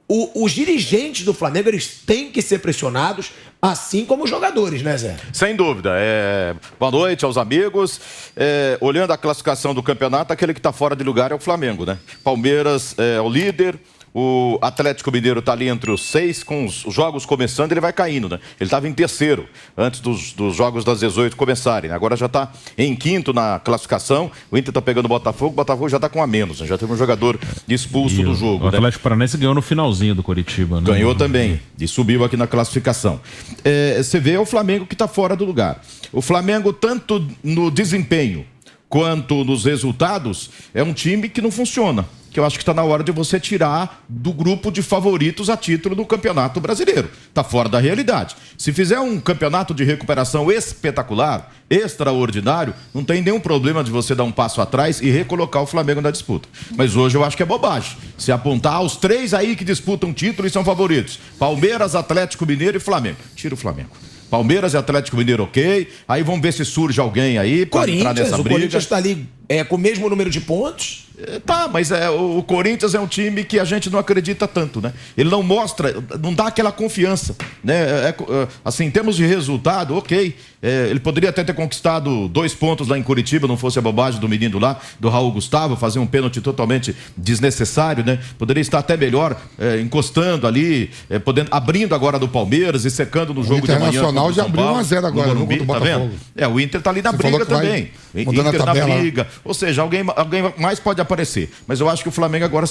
os dirigentes do Flamengo, eles têm que ser pressionados, assim como os jogadores, né, Zé? Sem dúvida. Boa noite aos amigos. Olhando a classificação do campeonato, aquele que está fora de lugar é o Flamengo, né? Palmeiras é o líder. O Atlético Mineiro está ali entre os 6, com os jogos começando, ele vai caindo, né? Ele estava em terceiro, antes dos jogos das 18 começarem. Agora já está em quinto na classificação. O Inter está pegando o Botafogo já está com a menos, né? Já teve um jogador expulso do jogo. O Atlético Paranaense ganhou no finalzinho do Coritiba, né? Ganhou também, e subiu aqui na classificação. Você vê o Flamengo que está fora do lugar. O Flamengo, tanto no desempenho quanto nos resultados, é um time que não funciona. Que eu acho que está na hora de você tirar do grupo de favoritos a título do Campeonato Brasileiro. Está fora da realidade. Se fizer um campeonato de recuperação espetacular, extraordinário, não tem nenhum problema de você dar um passo atrás e recolocar o Flamengo na disputa. Mas hoje eu acho que é bobagem. Se apontar os 3 aí que disputam título e são favoritos: Palmeiras, Atlético Mineiro e Flamengo. Tira o Flamengo. Palmeiras e Atlético Mineiro, ok. Aí vamos ver se surge alguém aí para entrar nessa briga. O Corinthians está ali com o mesmo número de pontos. Tá, mas o Corinthians é um time que a gente não acredita tanto, né? Ele não mostra, não dá aquela confiança, né? Assim, em termos de resultado, ok. Ele poderia até ter conquistado 2 pontos lá em Curitiba, não fosse a bobagem do menino lá, do Raul Gustavo, fazer um pênalti totalmente desnecessário, né? Poderia estar até melhor, encostando ali, abrindo agora do Palmeiras e secando no jogo de amanhã. O Internacional já abriu 1-0 agora, no Morumbi, tá vendo? O Inter tá ali na briga também. Inter na briga. Ou seja, alguém mais pode aparecer. Mas eu acho que o Flamengo agora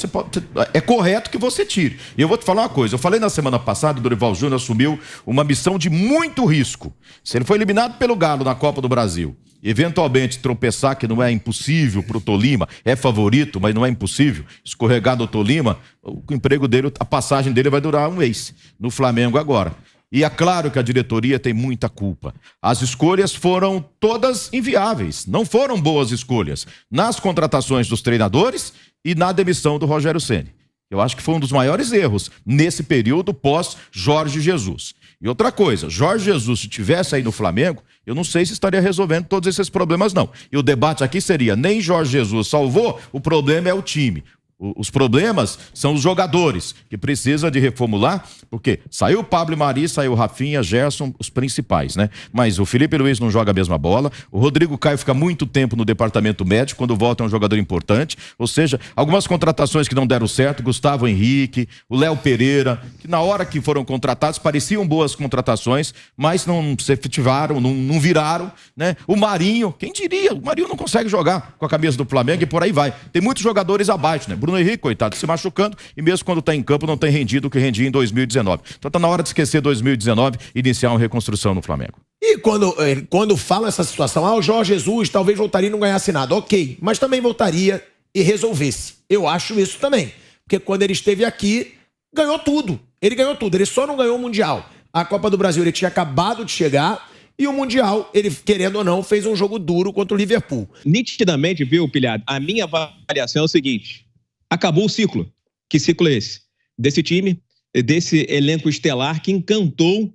é correto que você tire. E eu vou te falar uma coisa. Eu falei na semana passada, o Dorival Júnior assumiu uma missão de muito risco. Se ele foi eliminado pelo Galo na Copa do Brasil, eventualmente tropeçar, que não é impossível pro Tolima, é favorito, mas não é impossível, escorregar do Tolima, o emprego dele, a passagem dele vai durar um mês no Flamengo agora. E é claro que a diretoria tem muita culpa. As escolhas foram todas inviáveis, não foram boas escolhas nas contratações dos treinadores e na demissão do Rogério Ceni. Eu acho que foi um dos maiores erros nesse período pós-Jorge Jesus. E outra coisa, Jorge Jesus, se tivesse aí no Flamengo, eu não sei se estaria resolvendo todos esses problemas, não. E o debate aqui seria, nem Jorge Jesus salvou, o problema é o time. Os problemas são os jogadores, que precisa de reformular, porque saiu o Pablo e Mari, saiu o Rafinha, Gerson, os principais, né? Mas o Felipe Luiz não joga a mesma bola, o Rodrigo Caio fica muito tempo no departamento médico, quando volta é um jogador importante, ou seja, algumas contratações que não deram certo, Gustavo Henrique, o Léo Pereira, que na hora que foram contratados pareciam boas contratações, mas não se efetivaram, não viraram, né? O Marinho, quem diria? O Marinho não consegue jogar com a camisa do Flamengo e por aí vai. Tem muitos jogadores abaixo, né? Bruno Henrique, coitado, se machucando e mesmo quando está em campo não tem rendido o que rendia em 2019. Então está na hora de esquecer 2019 e iniciar uma reconstrução no Flamengo. E quando falam essa situação, o Jorge Jesus talvez voltaria e não ganhasse nada, ok, mas também voltaria e resolvesse. Eu acho isso também, porque quando ele esteve aqui, ganhou tudo. Ele ganhou tudo, ele só não ganhou o Mundial. A Copa do Brasil ele tinha acabado de chegar e o Mundial, ele, querendo ou não, fez um jogo duro contra o Liverpool. Nitidamente, viu, Pilhado? A minha avaliação é o seguinte: acabou o ciclo. Que ciclo é esse? Desse time, desse elenco estelar que encantou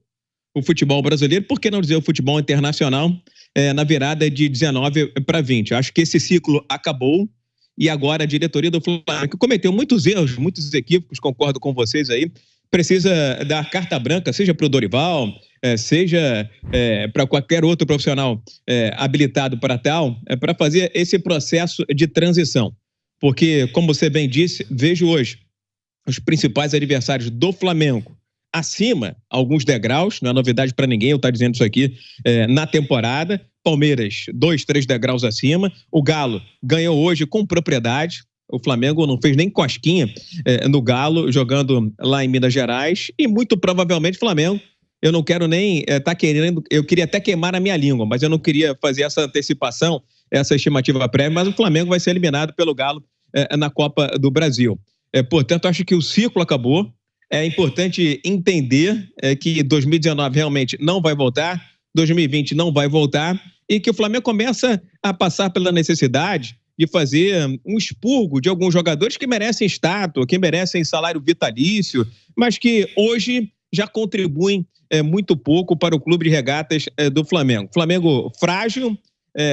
o futebol brasileiro, por que não dizer o futebol internacional, na virada de 19 para 20. Acho que esse ciclo acabou e agora a diretoria do Flamengo, que cometeu muitos erros, muitos equívocos, concordo com vocês aí, precisa dar carta branca, seja para o Dorival, seja para qualquer outro profissional habilitado para tal, para fazer esse processo de transição. Porque, como você bem disse, vejo hoje os principais adversários do Flamengo acima, alguns degraus, não é novidade para ninguém eu estar dizendo isso aqui, na temporada. Palmeiras, 2, 3 degraus acima. O Galo ganhou hoje com propriedade. O Flamengo não fez nem cosquinha no Galo, jogando lá em Minas Gerais. E muito provavelmente o Flamengo, eu não quero nem estar querendo, eu queria até queimar a minha língua, mas eu não queria fazer essa antecipação, essa estimativa prévia, mas o Flamengo vai ser eliminado pelo Galo na Copa do Brasil. Portanto, acho que o ciclo acabou. É importante entender que 2019 realmente não vai voltar, 2020 não vai voltar, e que o Flamengo começa a passar pela necessidade de fazer um expurgo de alguns jogadores que merecem estátua, que merecem salário vitalício, mas que hoje já contribuem muito pouco para o clube de regatas do Flamengo. Flamengo frágil,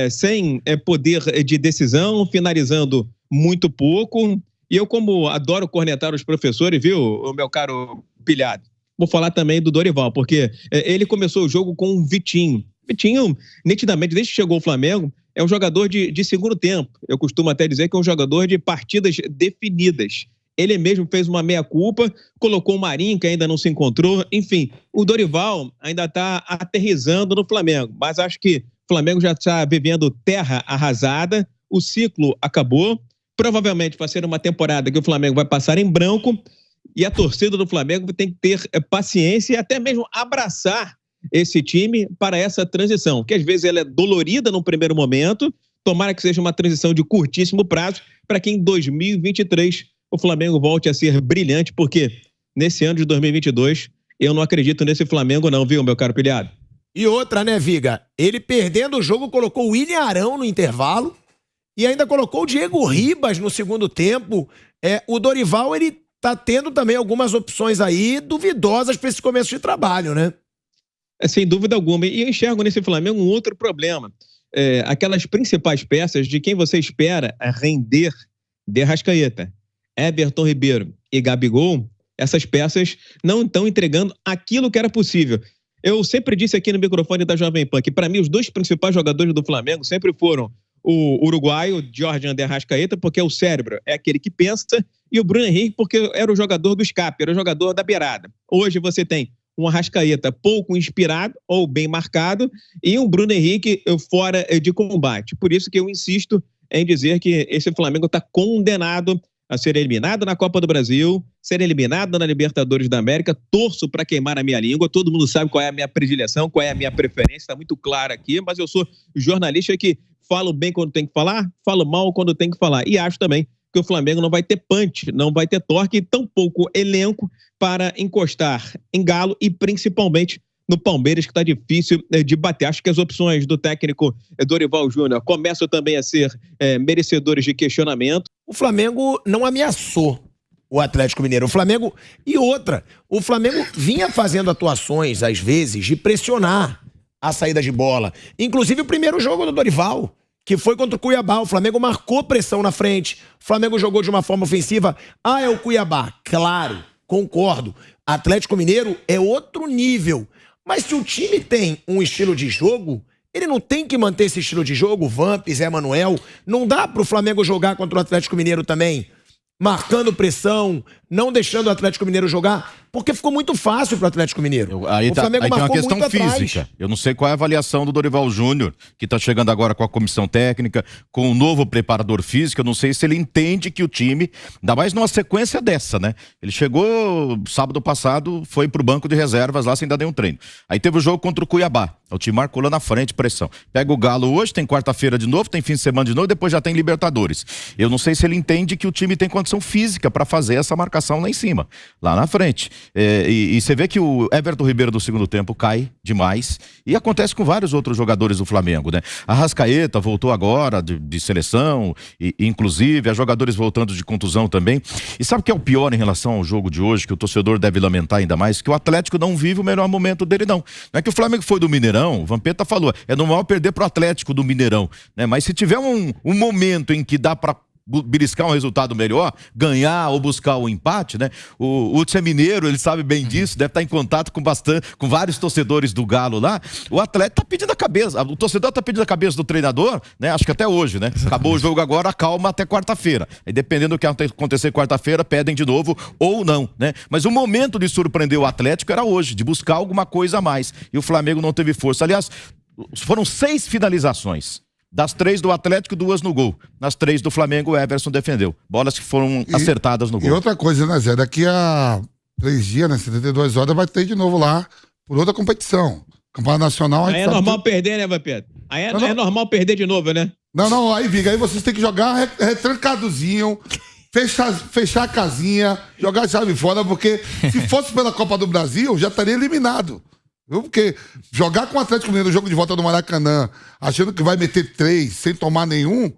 sem poder de decisão, finalizando muito pouco E eu, como adoro cornetar os professores, viu, o meu caro Pilhado, vou falar também do Dorival, porque ele começou o jogo com o Vitinho. Vitinho, nitidamente, desde que chegou ao Flamengo, é um jogador de segundo tempo. Eu costumo até dizer que é um jogador de partidas definidas. Ele mesmo fez uma meia-culpa, colocou o Marinho, que ainda não se encontrou. Enfim, o Dorival ainda está aterrissando no Flamengo. Mas acho que o Flamengo já está vivendo terra arrasada. O ciclo acabou. Provavelmente vai ser uma temporada que o Flamengo vai passar em branco. E a torcida do Flamengo tem que ter paciência e até mesmo abraçar esse time para essa transição. Que às vezes ela é dolorida no primeiro momento. Tomara que seja uma transição de curtíssimo prazo para que em 2023... o Flamengo volte a ser brilhante, porque nesse ano de 2022 eu não acredito nesse Flamengo não, viu, meu caro Pilhado? E outra, né, Viga? Ele perdendo o jogo colocou o William Arão no intervalo e ainda colocou o Diego Ribas no segundo tempo. O Dorival, ele tá tendo também algumas opções aí duvidosas para esse começo de trabalho, né? Sem dúvida alguma. E eu enxergo nesse Flamengo um outro problema. Aquelas principais peças de quem você espera render de Arrascaeta, Everton Ribeiro e Gabigol, essas peças não estão entregando aquilo que era possível. Eu sempre disse aqui no microfone da Jovem Pan que, para mim, os dois principais jogadores do Flamengo sempre foram o uruguaio, Jorge André Arrascaeta, porque é o cérebro, é aquele que pensa, e o Bruno Henrique, porque era o jogador do escape, era o jogador da beirada. Hoje você tem um Arrascaeta pouco inspirado ou bem marcado e um Bruno Henrique fora de combate. Por isso que eu insisto em dizer que esse Flamengo está condenado a ser eliminado na Copa do Brasil, ser eliminado na Libertadores da América. Torço para queimar a minha língua, todo mundo sabe qual é a minha predileção, qual é a minha preferência, está muito claro aqui, mas eu sou jornalista que falo bem quando tem que falar, falo mal quando tem que falar. E acho também que o Flamengo não vai ter punch, não vai ter torque e tampouco elenco para encostar em Galo e principalmente no Palmeiras, que está difícil de bater. Acho que as opções do técnico Dorival Júnior começam também a ser merecedores de questionamento. O Flamengo não ameaçou o Atlético Mineiro. O Flamengo vinha fazendo atuações, às vezes, de pressionar a saída de bola. Inclusive o primeiro jogo do Dorival, que foi contra o Cuiabá. O Flamengo marcou pressão na frente. O Flamengo jogou de uma forma ofensiva. É o Cuiabá. Claro, concordo. Atlético Mineiro é outro nível. Mas se o time tem um estilo de jogo, ele não tem que manter esse estilo de jogo, Vamp, Zé Manuel. Não dá pro Flamengo jogar contra o Atlético Mineiro também, marcando pressão, não deixando o Atlético Mineiro jogar, porque ficou muito fácil pro Atlético Mineiro. Aí tem uma questão física. Atrás. Eu não sei qual é a avaliação do Dorival Júnior, que está chegando agora com a comissão técnica, com o novo preparador físico. Eu não sei se ele entende que o time, ainda mais numa sequência dessa, né? Ele chegou sábado passado, foi pro banco de reservas lá sem dar nenhum treino. Aí teve o jogo contra o Cuiabá. O time marcou lá na frente, pressão. Pega o Galo hoje, tem quarta-feira de novo, tem fim de semana de novo, depois já tem Libertadores. Eu não sei se ele entende que o time tem condição física para fazer essa marcação lá em cima, lá na frente. E você vê que o Everton Ribeiro do segundo tempo cai demais, e acontece com vários outros jogadores do Flamengo, né? A Arrascaeta voltou agora de seleção, e inclusive, há jogadores voltando de contusão também. E sabe o que é o pior em relação ao jogo de hoje, que o torcedor deve lamentar ainda mais? Que o Atlético não vive o melhor momento dele, não. Não é que o Flamengo foi do Mineirão, o Vampeta falou, é normal perder pro Atlético do Mineirão, né? Mas se tiver um momento em que dá para beliscar um resultado melhor, ganhar ou buscar o empate, né? O Tchê Mineiro, ele sabe bem disso, deve estar em contato com vários torcedores do Galo lá. O atleta tá pedindo a cabeça, o torcedor tá pedindo a cabeça do treinador, né? Acho que até hoje, né? Acabou o jogo agora, calma até quarta-feira. E dependendo do que acontecer quarta-feira, pedem de novo ou não, né? Mas o momento de surpreender o Atlético era hoje, de buscar alguma coisa a mais. E o Flamengo não teve força. Aliás, foram 6 finalizações. Das 3 do Atlético, 2 no gol. Nas 3 do Flamengo, o Everson defendeu. Bolas que foram acertadas no gol. E outra coisa, né, Zé? Daqui a 3 dias, né, 72 horas, vai ter de novo lá por outra competição. Campeonato Nacional... Aí é normal perder, né, Vampeta? Aí é normal perder de novo, né? Não, aí, Viga, aí vocês têm que jogar retrancadozinho, fechar a casinha, jogar a chave fora, porque se fosse pela Copa do Brasil, já estaria eliminado. Porque jogar com o Atlético Mineiro no jogo de volta do Maracanã, achando que vai meter 3 sem tomar nenhum,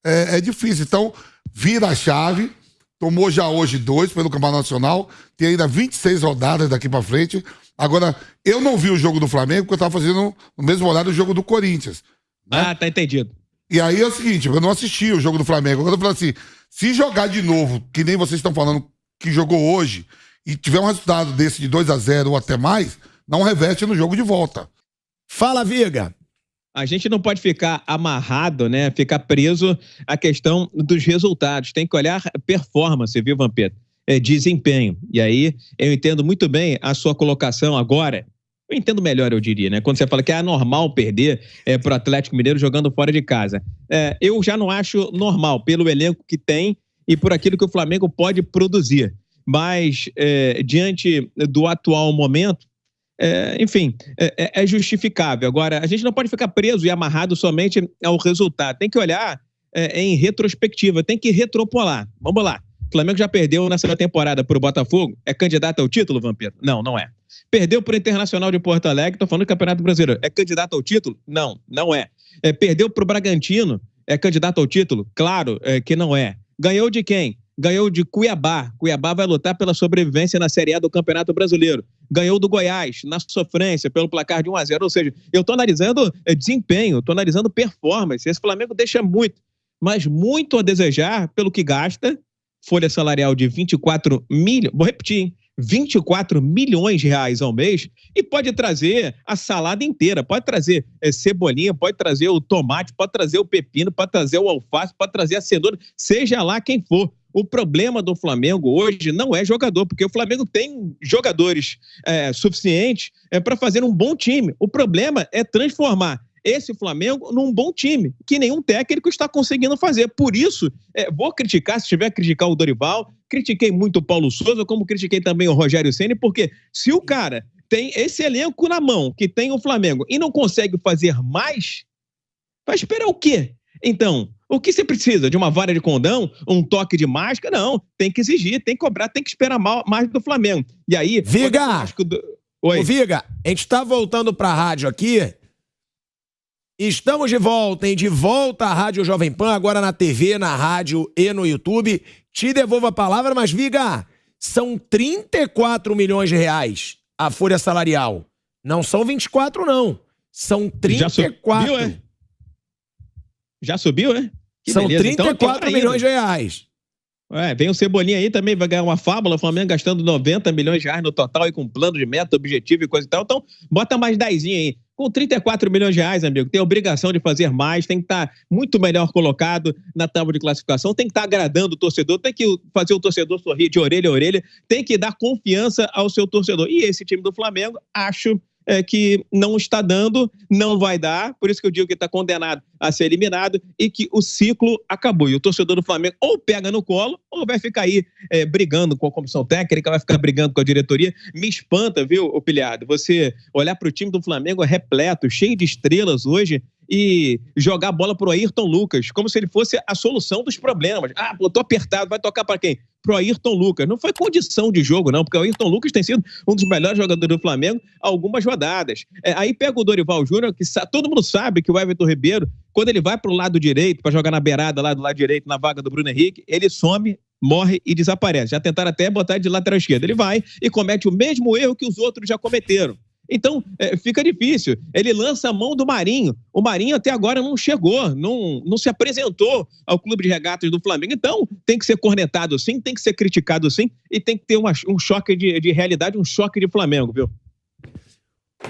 é difícil. Então, vira a chave, tomou já hoje 2 pelo Campeonato Nacional, tem ainda 26 rodadas daqui pra frente. Agora, eu não vi o jogo do Flamengo, porque eu tava fazendo no mesmo horário o jogo do Corinthians. Né? Ah, tá entendido. E aí é o seguinte, eu não assisti o jogo do Flamengo. Quando eu falo assim, Se jogar de novo, que nem vocês estão falando que jogou hoje, e tiver um resultado desse de 2-0 ou até mais, não reverte no jogo de volta. Fala, Viga. A gente não pode ficar amarrado, né? Ficar preso à questão dos resultados. Tem que olhar performance, viu, Vampeta? Desempenho. E aí, eu entendo muito bem a sua colocação agora. Eu entendo melhor, eu diria, né? Quando você fala que é anormal perder para o Atlético Mineiro jogando fora de casa. Eu já não acho normal, pelo elenco que tem e por aquilo que o Flamengo pode produzir. Mas, diante do atual momento, enfim, é justificável. Agora, a gente não pode ficar preso e amarrado somente ao resultado. Tem que olhar em retrospectiva, tem que retropolar. Vamos lá. O Flamengo já perdeu nessa temporada para o Botafogo. É candidato ao título, Vampiro? Não, não é. Perdeu para o Internacional de Porto Alegre, estou falando do Campeonato Brasileiro. É candidato ao título? Não, não é. Perdeu para o Bragantino. É candidato ao título? Claro que não é. Ganhou de quem? Ganhou de Cuiabá. Cuiabá vai lutar pela sobrevivência na Série A do Campeonato Brasileiro. Ganhou do Goiás, na sofrência, pelo placar de 1-0. Ou seja, eu estou analisando desempenho, estou analisando performance. Esse Flamengo deixa muito, mas muito a desejar pelo que gasta. Folha salarial de 24 milhões, vou repetir, hein? 24 milhões de reais ao mês, e pode trazer a salada inteira, pode trazer cebolinha, pode trazer o tomate, pode trazer o pepino, pode trazer o alface, pode trazer a cenoura, seja lá quem for. O problema do Flamengo hoje não é jogador, porque o Flamengo tem jogadores suficientes para fazer um bom time. O problema é transformar esse Flamengo num bom time, que nenhum técnico está conseguindo fazer. Por isso, vou criticar, se tiver que criticar o Dorival, critiquei muito o Paulo Souza, como critiquei também o Rogério Ceni, porque se o cara tem esse elenco na mão, que tem o Flamengo, e não consegue fazer mais, vai esperar o quê? Então, o que você precisa? De uma vara de condão? Um toque de mágica? Não, tem que exigir, tem que cobrar, tem que esperar mais do Flamengo. E aí... Viga! Oi. Ô, Viga, a gente tá voltando pra rádio aqui. Estamos de volta, hein? De volta à Rádio Jovem Pan, agora na TV, na rádio e no YouTube. Te devolvo a palavra, mas, Viga, são 34 milhões de reais a folha salarial. Não são 24, não. São 34. Já subiu, é? São beleza. 34 então, milhões de reais. Vem o Cebolinha aí também, vai ganhar uma fábula, o Flamengo gastando 90 milhões de reais no total e com plano de meta, objetivo e coisa e tal. Então, bota mais 10 aí. Com 34 milhões de reais, amigo, tem a obrigação de fazer mais, tem que estar muito melhor colocado na tábua de classificação, tem que estar agradando o torcedor, tem que fazer o torcedor sorrir de orelha a orelha, tem que dar confiança ao seu torcedor. E esse time do Flamengo, acho que não está dando, não vai dar, por isso que eu digo que está condenado a ser eliminado e que o ciclo acabou. E o torcedor do Flamengo ou pega no colo ou vai ficar aí brigando com a comissão técnica, vai ficar brigando com a diretoria. Me espanta, viu, Pilhado? Você olhar para o time do Flamengo repleto, cheio de estrelas hoje, e jogar a bola pro Ayrton Lucas, como se ele fosse a solução dos problemas. Pô, tô apertado, vai tocar para quem? Pro Ayrton Lucas. Não foi condição de jogo, não, porque o Ayrton Lucas tem sido um dos melhores jogadores do Flamengo há algumas rodadas. Aí pega o Dorival Júnior, que todo mundo sabe que o Everton Ribeiro, quando ele vai pro lado direito, para jogar na beirada lá do lado direito, na vaga do Bruno Henrique, ele some, morre e desaparece. Já tentaram até botar ele de lateral esquerdo. Ele vai e comete o mesmo erro que os outros já cometeram. Então, fica difícil. Ele lança a mão do Marinho. O Marinho até agora não chegou, não se apresentou ao Clube de Regatas do Flamengo. Então, tem que ser cornetado sim, tem que ser criticado sim, e tem que ter um choque de realidade, um choque de Flamengo, viu?